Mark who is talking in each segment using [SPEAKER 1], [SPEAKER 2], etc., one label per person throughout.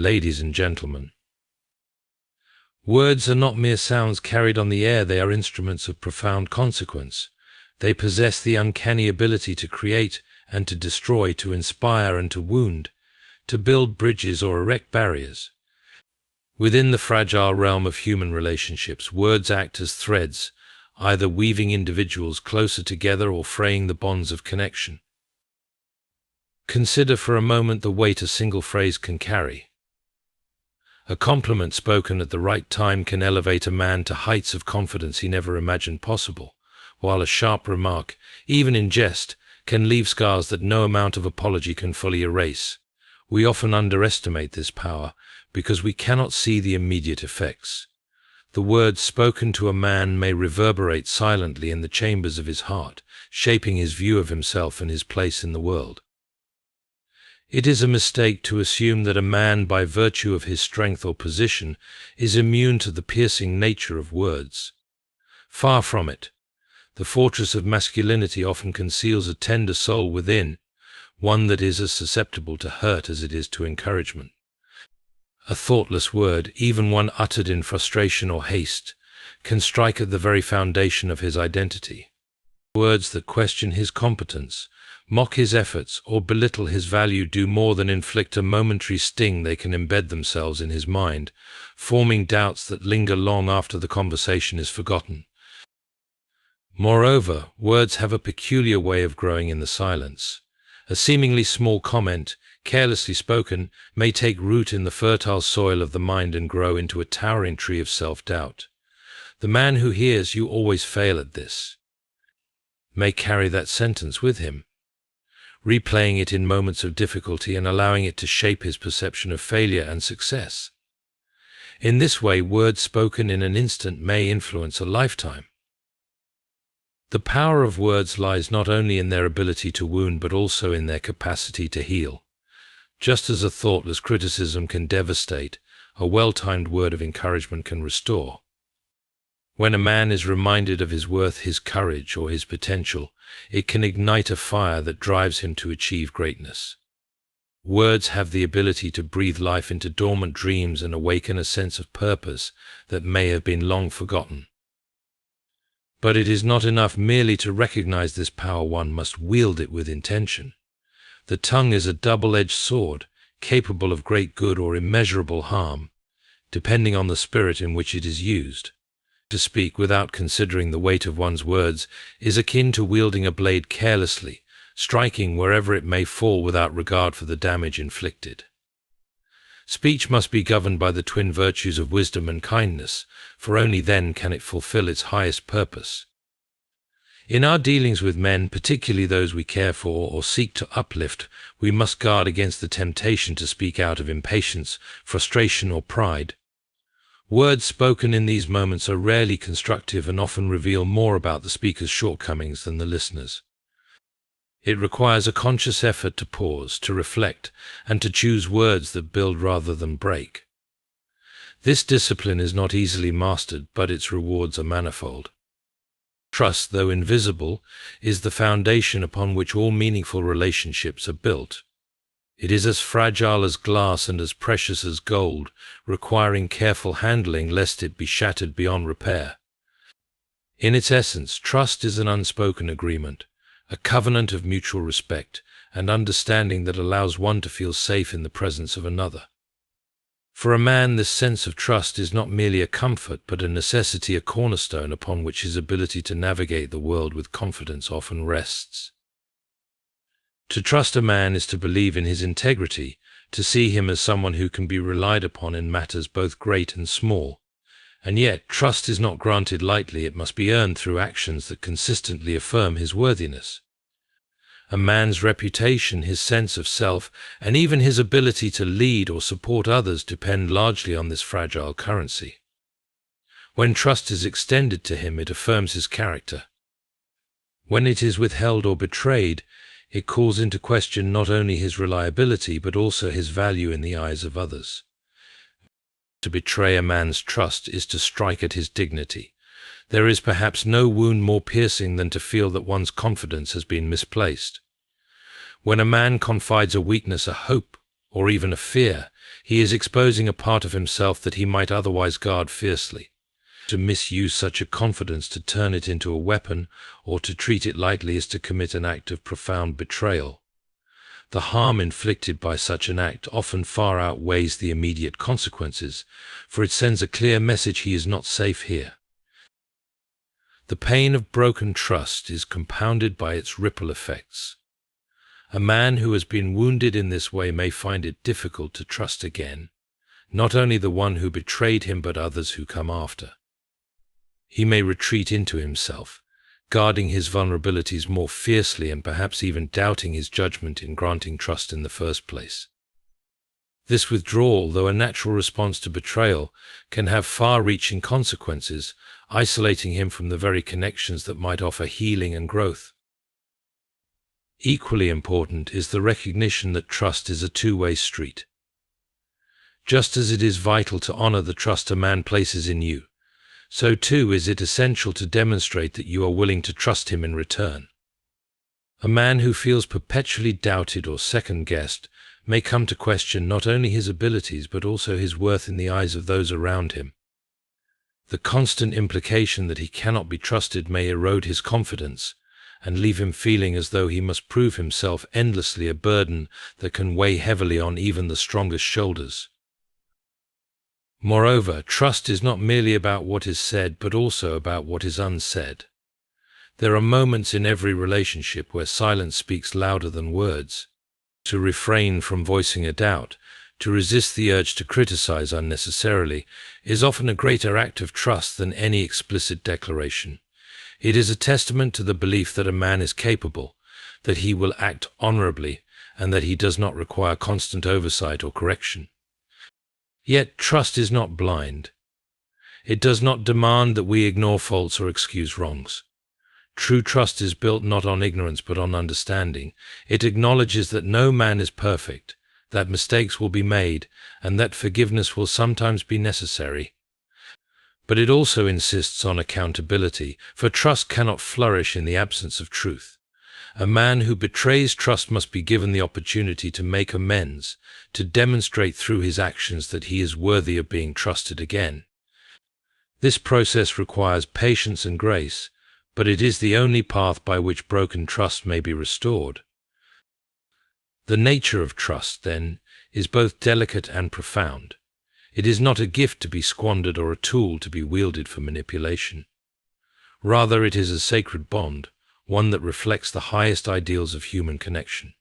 [SPEAKER 1] Ladies and gentlemen, words are not mere sounds carried on the air, they are instruments of profound consequence. They possess the uncanny ability to create and to destroy, to inspire and to wound, to build bridges or erect barriers. Within the fragile realm of human relationships, words act as threads, either weaving individuals closer together or fraying the bonds of connection. Consider for a moment the weight a single phrase can carry. A compliment spoken at the right time can elevate a man to heights of confidence he never imagined possible, while a sharp remark, even in jest, can leave scars that no amount of apology can fully erase. We often underestimate this power because we cannot see the immediate effects. The words spoken to a man may reverberate silently in the chambers of his heart, shaping his view of himself and his place in the world. It is a mistake to assume that a man, by virtue of his strength or position, is immune to the piercing nature of words. Far from it. The fortress of masculinity often conceals a tender soul within, one that is as susceptible to hurt as it is to encouragement. A thoughtless word, even one uttered in frustration or haste, can strike at the very foundation of his identity. Words that question his competence, mock his efforts, or belittle his value do more than inflict a momentary sting. They can embed themselves in his mind, forming doubts that linger long after the conversation is forgotten. Moreover, words have a peculiar way of growing in the silence. A seemingly small comment, carelessly spoken, may take root in the fertile soil of the mind and grow into a towering tree of self-doubt. The man who hears "you always fail at this" may carry that sentence with him, replaying it in moments of difficulty and allowing it to shape his perception of failure and success. In this way, words spoken in an instant may influence a lifetime. The power of words lies not only in their ability to wound but also in their capacity to heal. Just as a thoughtless criticism can devastate, a well-timed word of encouragement can restore. When a man is reminded of his worth, his courage, or his potential, it can ignite a fire that drives him to achieve greatness. Words have the ability to breathe life into dormant dreams and awaken a sense of purpose that may have been long forgotten. But it is not enough merely to recognize this power, one must wield it with intention. The tongue is a double-edged sword, capable of great good or immeasurable harm, depending on the spirit in which it is used. To speak without considering the weight of one's words is akin to wielding a blade carelessly, striking wherever it may fall without regard for the damage inflicted. Speech must be governed by the twin virtues of wisdom and kindness, for only then can it fulfill its highest purpose. In our dealings with men, particularly those we care for or seek to uplift, we must guard against the temptation to speak out of impatience, frustration, or pride. Words spoken in these moments are rarely constructive and often reveal more about the speaker's shortcomings than the listener's. It requires a conscious effort to pause, to reflect, and to choose words that build rather than break. This discipline is not easily mastered, but its rewards are manifold. Trust, though invisible, is the foundation upon which all meaningful relationships are built. It is as fragile as glass and as precious as gold, requiring careful handling lest it be shattered beyond repair. In its essence, trust is an unspoken agreement, a covenant of mutual respect and understanding that allows one to feel safe in the presence of another. For a man, this sense of trust is not merely a comfort, but a necessity, a cornerstone upon which his ability to navigate the world with confidence often rests. To trust a man is to believe in his integrity, to see him as someone who can be relied upon in matters both great and small. And yet, trust is not granted lightly. It must be earned through actions that consistently affirm his worthiness. A man's reputation, his sense of self, and even his ability to lead or support others depend largely on this fragile currency. When trust is extended to him, it affirms his character. When it is withheld or betrayed, it calls into question not only his reliability but also his value in the eyes of others. To betray a man's trust is to strike at his dignity. There is perhaps no wound more piercing than to feel that one's confidence has been misplaced. When a man confides a weakness, a hope, or even a fear, he is exposing a part of himself that he might otherwise guard fiercely. To misuse such a confidence to turn it into a weapon or to treat it lightly is to commit an act of profound betrayal. The harm inflicted by such an act often far outweighs the immediate consequences, for it sends a clear message: he is not safe here. The pain of broken trust is compounded by its ripple effects. A man who has been wounded in this way may find it difficult to trust again, not only the one who betrayed him but others who come after. He may retreat into himself, guarding his vulnerabilities more fiercely and perhaps even doubting his judgment in granting trust in the first place. This withdrawal, though a natural response to betrayal, can have far-reaching consequences, isolating him from the very connections that might offer healing and growth. Equally important is the recognition that trust is a two-way street. Just as it is vital to honor the trust a man places in you, so too is it essential to demonstrate that you are willing to trust him in return. A man who feels perpetually doubted or second-guessed may come to question not only his abilities but also his worth in the eyes of those around him. The constant implication that he cannot be trusted may erode his confidence and leave him feeling as though he must prove himself endlessly, a burden that can weigh heavily on even the strongest shoulders. Moreover, trust is not merely about what is said, but also about what is unsaid. There are moments in every relationship where silence speaks louder than words. To refrain from voicing a doubt, to resist the urge to criticize unnecessarily, is often a greater act of trust than any explicit declaration. It is a testament to the belief that a man is capable, that he will act honorably, and that he does not require constant oversight or correction. Yet trust is not blind. It does not demand that we ignore faults or excuse wrongs. True trust is built not on ignorance but on understanding. It acknowledges that no man is perfect, that mistakes will be made, and that forgiveness will sometimes be necessary. But it also insists on accountability, for trust cannot flourish in the absence of truth. A man who betrays trust must be given the opportunity to make amends, to demonstrate through his actions that he is worthy of being trusted again. This process requires patience and grace, but it is the only path by which broken trust may be restored. The nature of trust, then, is both delicate and profound. It is not a gift to be squandered or a tool to be wielded for manipulation. Rather, it is a sacred bond, one that reflects the highest ideals of human connection.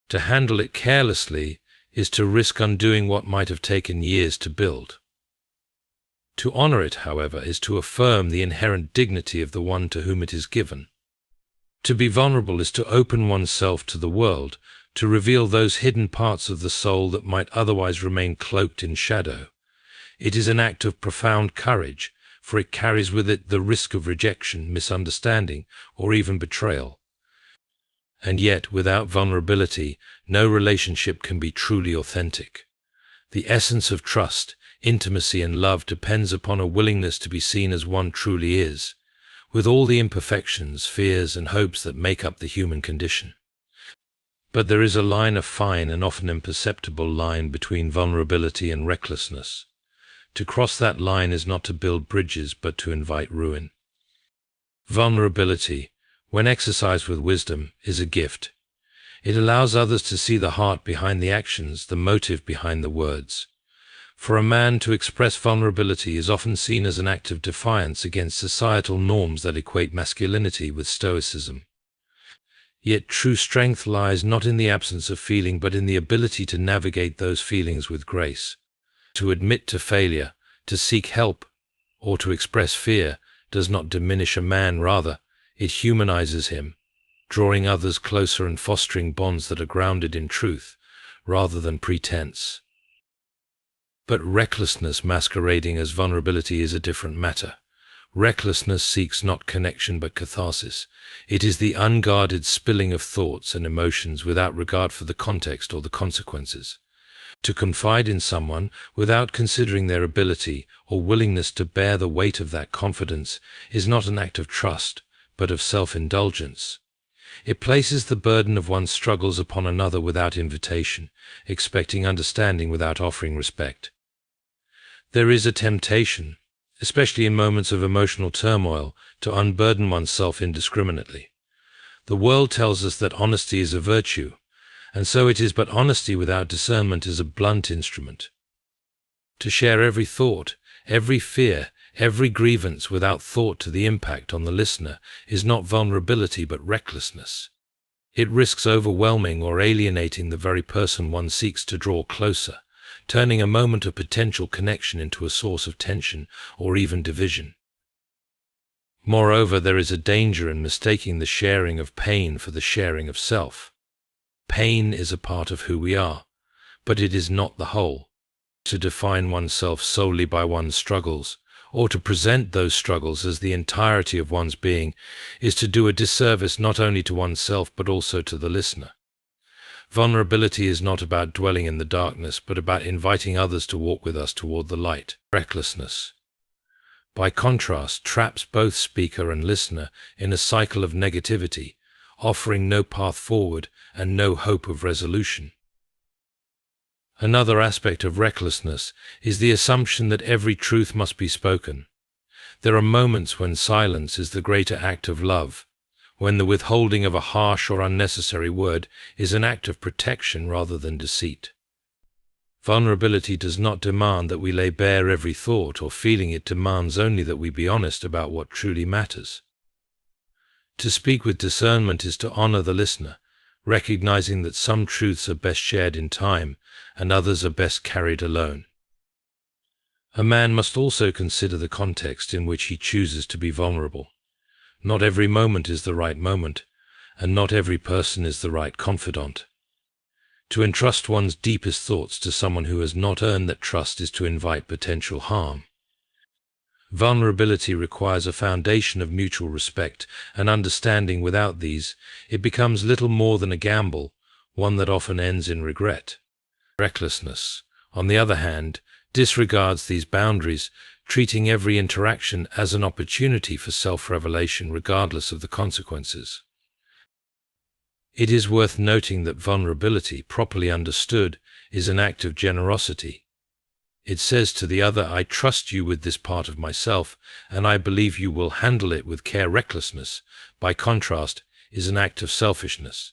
[SPEAKER 1] To handle it carelessly is to risk undoing what might have taken years to build. To honor it, however, is to affirm the inherent dignity of the one to whom it is given. To be vulnerable is to open oneself to the world, to reveal those hidden parts of the soul that might otherwise remain cloaked in shadow. It is an act of profound courage, for it carries with it the risk of rejection, misunderstanding, or even betrayal. And yet, without vulnerability, no relationship can be truly authentic. The essence of trust, intimacy, and love depends upon a willingness to be seen as one truly is, with all the imperfections, fears, and hopes that make up the human condition. But there is a fine and often imperceptible line between vulnerability and recklessness. To cross that line is not to build bridges, but to invite ruin. Vulnerability, when exercised with wisdom, is a gift. It allows others to see the heart behind the actions, the motive behind the words. For a man to express vulnerability is often seen as an act of defiance against societal norms that equate masculinity with stoicism. Yet true strength lies not in the absence of feeling, but in the ability to navigate those feelings with grace. To admit to failure, to seek help, or to express fear does not diminish a man, rather, it humanizes him, drawing others closer and fostering bonds that are grounded in truth, rather than pretense. But recklessness masquerading as vulnerability is a different matter. Recklessness seeks not connection but catharsis. It is the unguarded spilling of thoughts and emotions without regard for the context or the consequences. To confide in someone without considering their ability or willingness to bear the weight of that confidence is not an act of trust, but of self-indulgence. It places the burden of one's struggles upon another without invitation, expecting understanding without offering respect. There is a temptation, especially in moments of emotional turmoil, to unburden oneself indiscriminately. The world tells us that honesty is a virtue, and so it is, but honesty without discernment is a blunt instrument. To share every thought, every fear, every grievance without thought to the impact on the listener is not vulnerability but recklessness. It risks overwhelming or alienating the very person one seeks to draw closer, turning a moment of potential connection into a source of tension or even division. Moreover, there is a danger in mistaking the sharing of pain for the sharing of self. Pain is a part of who we are, but it is not the whole. To define oneself solely by one's struggles, or to present those struggles as the entirety of one's being, is to do a disservice not only to oneself but also to the listener. Vulnerability is not about dwelling in the darkness, but about inviting others to walk with us toward the light. Recklessness, by contrast, traps both speaker and listener in a cycle of negativity, offering no path forward and no hope of resolution. Another aspect of recklessness is the assumption that every truth must be spoken. There are moments when silence is the greater act of love, when the withholding of a harsh or unnecessary word is an act of protection rather than deceit. Vulnerability does not demand that we lay bare every thought or feeling. It demands only that we be honest about what truly matters. To speak with discernment is to honor the listener, recognizing that some truths are best shared in time and others are best carried alone. A man must also consider the context in which he chooses to be vulnerable. Not every moment is the right moment, and not every person is the right confidant. To entrust one's deepest thoughts to someone who has not earned that trust is to invite potential harm. Vulnerability requires a foundation of mutual respect and understanding. Without these, it becomes little more than a gamble, one that often ends in regret. Recklessness, on the other hand, disregards these boundaries, treating every interaction as an opportunity for self-revelation regardless of the consequences. It is worth noting that vulnerability, properly understood, is an act of generosity. It says to the other, I trust you with this part of myself, and I believe you will handle it with care. Recklessness, by contrast, is an act of selfishness.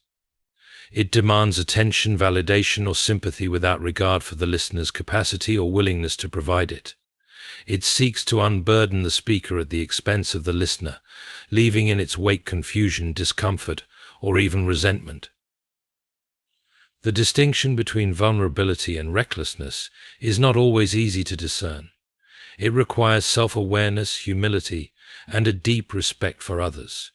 [SPEAKER 1] It demands attention, validation, or sympathy without regard for the listener's capacity or willingness to provide it. It seeks to unburden the speaker at the expense of the listener, leaving in its wake confusion, discomfort, or even resentment. The distinction between vulnerability and recklessness is not always easy to discern. It requires self-awareness, humility, and a deep respect for others.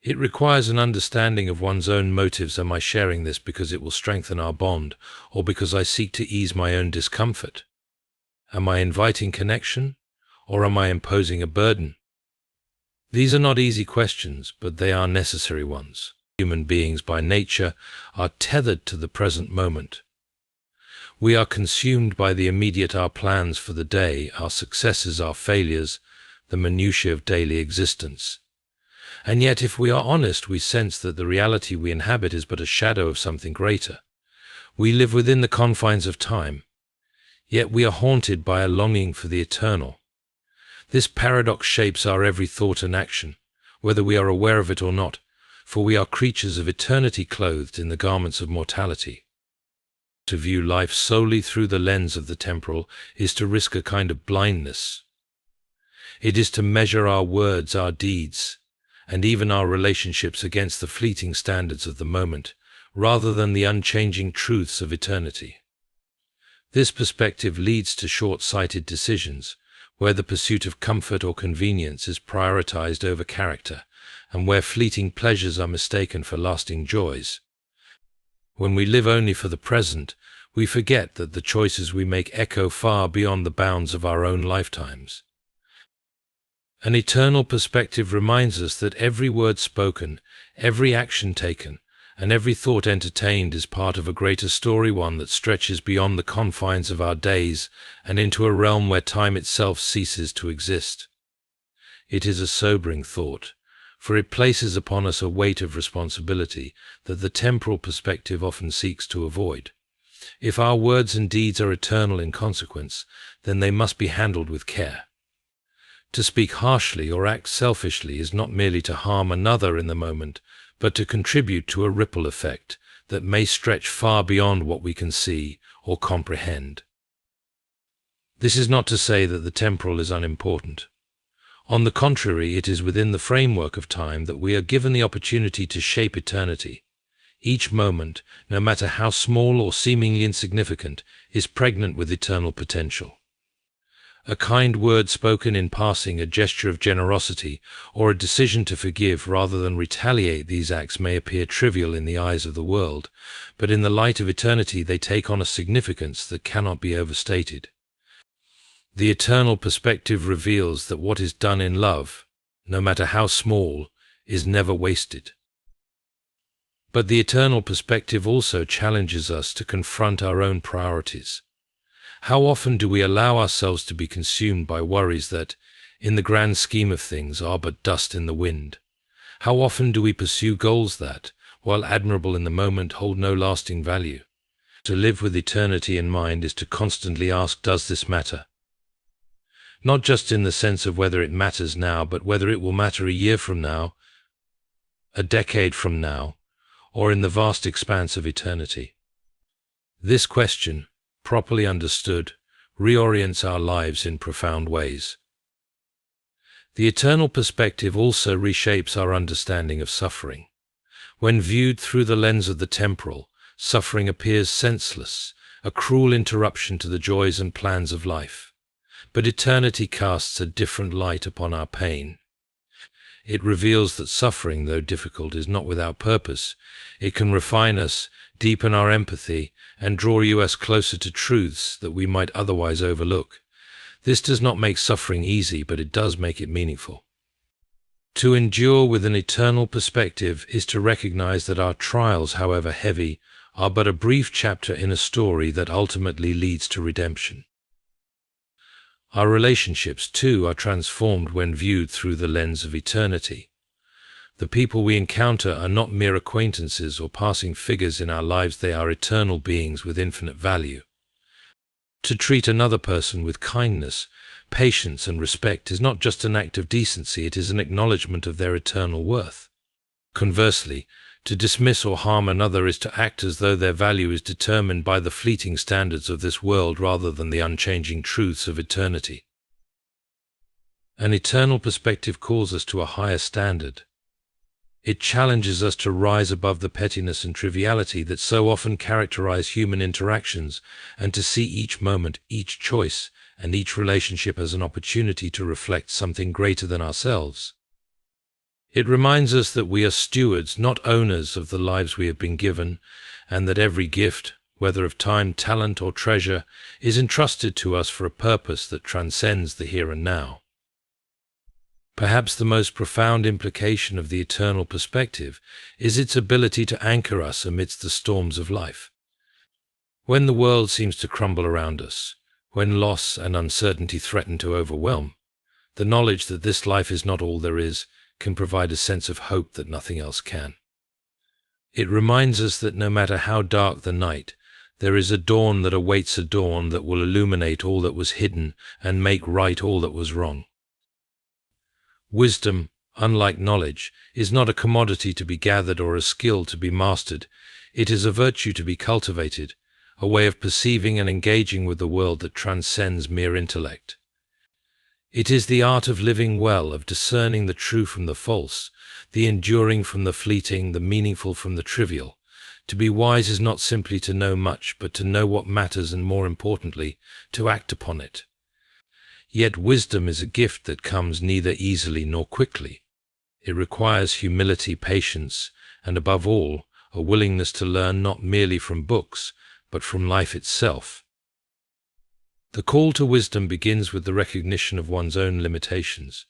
[SPEAKER 1] It requires an understanding of one's own motives. Am I sharing this because it will strengthen our bond, or because I seek to ease my own discomfort? Am I inviting connection, or am I imposing a burden? These are not easy questions, but they are necessary ones. Human beings by nature are tethered to the present moment. We are consumed by the immediate, our plans for the day, our successes, our failures, the minutiae of daily existence. And yet, if we are honest, we sense that the reality we inhabit is but a shadow of something greater. We live within the confines of time, yet we are haunted by a longing for the eternal. This paradox shapes our every thought and action, whether we are aware of it or not, for we are creatures of eternity clothed in the garments of mortality. To view life solely through the lens of the temporal is to risk a kind of blindness. It is to measure our words, our deeds, and even our relationships against the fleeting standards of the moment, rather than the unchanging truths of eternity. This perspective leads to short-sighted decisions, where the pursuit of comfort or convenience is prioritized over character, and where fleeting pleasures are mistaken for lasting joys. When we live only for the present, we forget that the choices we make echo far beyond the bounds of our own lifetimes. An eternal perspective reminds us that every word spoken, every action taken, and every thought entertained is part of a greater story, one that stretches beyond the confines of our days and into a realm where time itself ceases to exist. It is a sobering thought, for it places upon us a weight of responsibility that the temporal perspective often seeks to avoid. If our words and deeds are eternal in consequence, then they must be handled with care. To speak harshly or act selfishly is not merely to harm another in the moment, but to contribute to a ripple effect that may stretch far beyond what we can see or comprehend. This is not to say that the temporal is unimportant. On the contrary, it is within the framework of time that we are given the opportunity to shape eternity. Each moment, no matter how small or seemingly insignificant, is pregnant with eternal potential. A kind word spoken in passing, a gesture of generosity, or a decision to forgive rather than retaliate, these acts may appear trivial in the eyes of the world, but in the light of eternity they take on a significance that cannot be overstated. The eternal perspective reveals that what is done in love, no matter how small, is never wasted. But the eternal perspective also challenges us to confront our own priorities. How often do we allow ourselves to be consumed by worries that, in the grand scheme of things, are but dust in the wind? How often do we pursue goals that, while admirable in the moment, hold no lasting value? To live with eternity in mind is to constantly ask, does this matter? Not just in the sense of whether it matters now, but whether it will matter a year from now, a decade from now, or in the vast expanse of eternity. This question, properly understood, reorients our lives in profound ways. The eternal perspective also reshapes our understanding of suffering. When viewed through the lens of the temporal, suffering appears senseless, a cruel interruption to the joys and plans of life. But eternity casts a different light upon our pain. It reveals that suffering, though difficult, is not without purpose. It can refine us, deepen our empathy, and draw us closer to truths that we might otherwise overlook. This does not make suffering easy, but it does make it meaningful. To endure with an eternal perspective is to recognize that our trials, however heavy, are but a brief chapter in a story that ultimately leads to redemption. Our relationships, too, are transformed when viewed through the lens of eternity. The people we encounter are not mere acquaintances or passing figures in our lives, they are eternal beings with infinite value. To treat another person with kindness, patience, and respect is not just an act of decency, it is an acknowledgement of their eternal worth. Conversely, to dismiss or harm another is to act as though their value is determined by the fleeting standards of this world rather than the unchanging truths of eternity. An eternal perspective calls us to a higher standard. It challenges us to rise above the pettiness and triviality that so often characterize human interactions, and to see each moment, each choice, and each relationship as an opportunity to reflect something greater than ourselves. It reminds us that we are stewards, not owners, of the lives we have been given, and that every gift, whether of time, talent, or treasure, is entrusted to us for a purpose that transcends the here and now. Perhaps the most profound implication of the eternal perspective is its ability to anchor us amidst the storms of life. When the world seems to crumble around us, when loss and uncertainty threaten to overwhelm, the knowledge that this life is not all there is can provide a sense of hope that nothing else can. It reminds us that no matter how dark the night, there is a dawn that awaits, a dawn that will illuminate all that was hidden and make right all that was wrong. Wisdom, unlike knowledge, is not a commodity to be gathered or a skill to be mastered. It is a virtue to be cultivated, a way of perceiving and engaging with the world that transcends mere intellect. It is the art of living well, of discerning the true from the false, the enduring from the fleeting, the meaningful from the trivial. To be wise is not simply to know much, but to know what matters and, more importantly, to act upon it. Yet wisdom is a gift that comes neither easily nor quickly. It requires humility, patience, and above all, a willingness to learn not merely from books, but from life itself. The call to wisdom begins with the recognition of one's own limitations.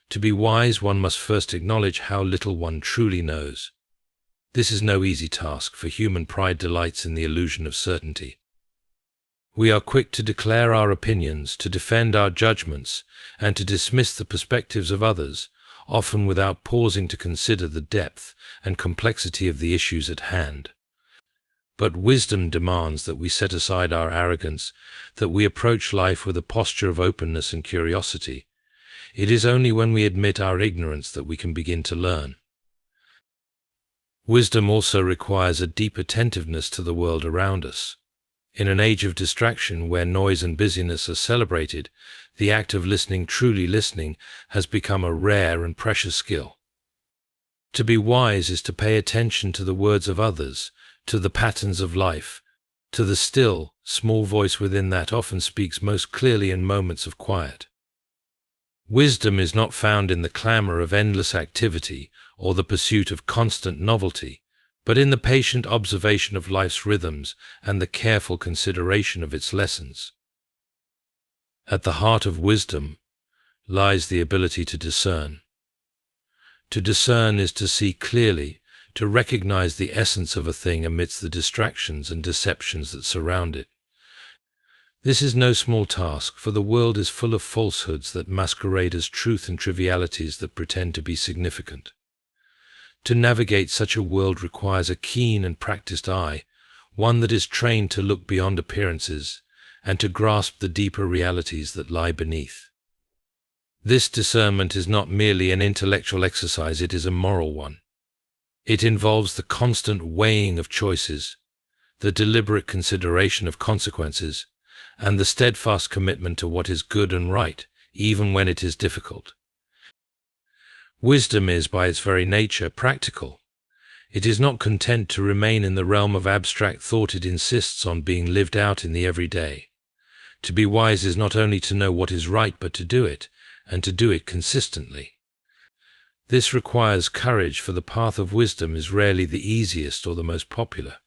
[SPEAKER 1] To be wise, one must first acknowledge how little one truly knows. This is no easy task, for human pride delights in the illusion of certainty. We are quick to declare our opinions, to defend our judgments, and to dismiss the perspectives of others, often without pausing to consider the depth and complexity of the issues at hand. But wisdom demands that we set aside our arrogance, that we approach life with a posture of openness and curiosity. It is only when we admit our ignorance that we can begin to learn. Wisdom also requires a deep attentiveness to the world around us. In an age of distraction where noise and busyness are celebrated, the act of listening, truly listening, has become a rare and precious skill. To be wise is to pay attention to the words of others, to the patterns of life, to the still, small voice within that often speaks most clearly in moments of quiet. Wisdom is not found in the clamor of endless activity or the pursuit of constant novelty, but in the patient observation of life's rhythms and the careful consideration of its lessons. At the heart of wisdom lies the ability to discern. To discern is to see clearly, to recognize the essence of a thing amidst the distractions and deceptions that surround it. This is no small task, for the world is full of falsehoods that masquerade as truth and trivialities that pretend to be significant. To navigate such a world requires a keen and practiced eye, one that is trained to look beyond appearances and to grasp the deeper realities that lie beneath. This discernment is not merely an intellectual exercise, it is a moral one. It involves the constant weighing of choices, the deliberate consideration of consequences, and the steadfast commitment to what is good and right, even when it is difficult. Wisdom is, by its very nature, practical. It is not content to remain in the realm of abstract thought, it insists on being lived out in the everyday. To be wise is not only to know what is right, but to do it, and to do it consistently. This requires courage, for the path of wisdom is rarely the easiest or the most popular.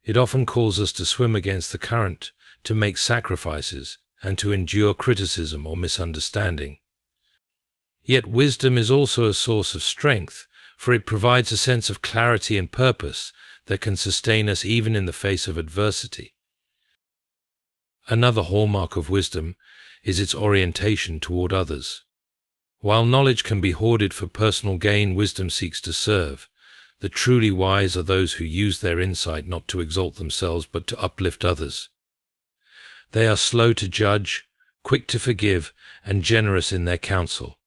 [SPEAKER 1] It often calls us to swim against the current, to make sacrifices, and to endure criticism or misunderstanding. Yet wisdom is also a source of strength, for it provides a sense of clarity and purpose that can sustain us even in the face of adversity. Another hallmark of wisdom is its orientation toward others. While knowledge can be hoarded for personal gain, wisdom seeks to serve. The truly wise are those who use their insight not to exalt themselves but to uplift others. They are slow to judge, quick to forgive, and generous in their counsel.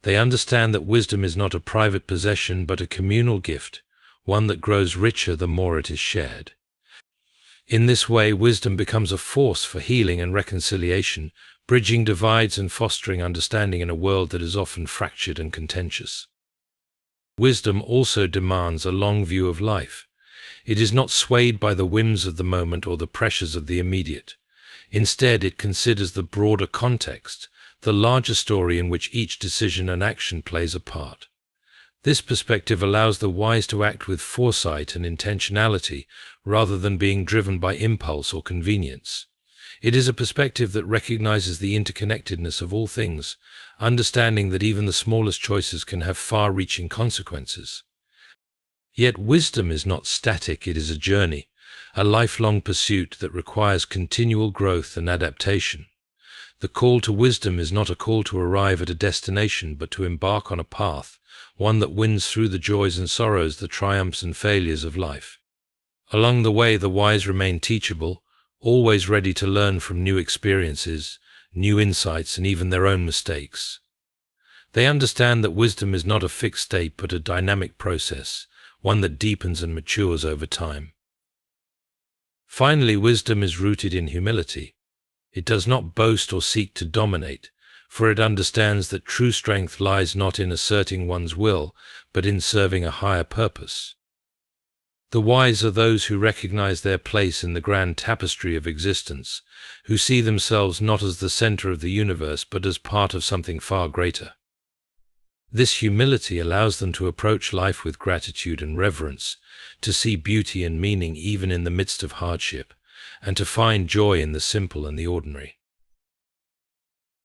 [SPEAKER 1] They understand that wisdom is not a private possession but a communal gift, one that grows richer the more it is shared. In this way, wisdom becomes a force for healing and reconciliation, bridging divides and fostering understanding in a world that is often fractured and contentious. Wisdom also demands a long view of life. It is not swayed by the whims of the moment or the pressures of the immediate. Instead, it considers the broader context, the larger story in which each decision and action plays a part. This perspective allows the wise to act with foresight and intentionality rather than being driven by impulse or convenience. It is a perspective that recognizes the interconnectedness of all things, understanding that even the smallest choices can have far-reaching consequences. Yet wisdom is not static, it is a journey, a lifelong pursuit that requires continual growth and adaptation. The call to wisdom is not a call to arrive at a destination, but to embark on a path, one that wins through the joys and sorrows, the triumphs and failures of life. Along the way, the wise remain teachable, always ready to learn from new experiences, new insights, and even their own mistakes. They understand that wisdom is not a fixed state, but a dynamic process, one that deepens and matures over time. Finally, wisdom is rooted in humility. It does not boast or seek to dominate, for it understands that true strength lies not in asserting one's will, but in serving a higher purpose. The wise are those who recognize their place in the grand tapestry of existence, who see themselves not as the center of the universe, but as part of something far greater. This humility allows them to approach life with gratitude and reverence, to see beauty and meaning even in the midst of hardship, and to find joy in the simple and the ordinary.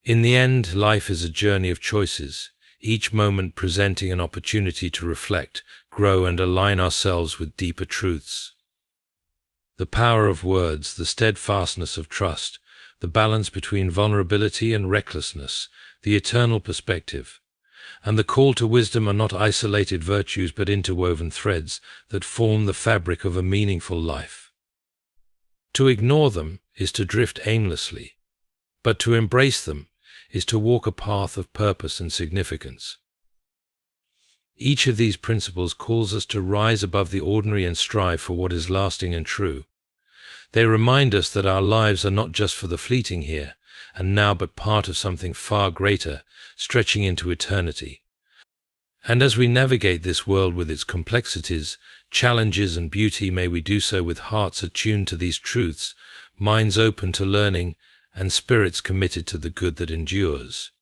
[SPEAKER 1] In the end, life is a journey of choices, each moment presenting an opportunity to reflect, grow, and align ourselves with deeper truths. The power of words, the steadfastness of trust, the balance between vulnerability and recklessness, the eternal perspective. and the call to wisdom are not isolated virtues but interwoven threads that form the fabric of a meaningful life. To ignore them is to drift aimlessly, but to embrace them is to walk a path of purpose and significance. Each of these principles calls us to rise above the ordinary and strive for what is lasting and true. They remind us that our lives are not just for the fleeting here and now, but part of something far greater, stretching into eternity. And as we navigate this world with its complexities, challenges, and beauty, may we do so with hearts attuned to these truths, minds open to learning, and spirits committed to the good that endures.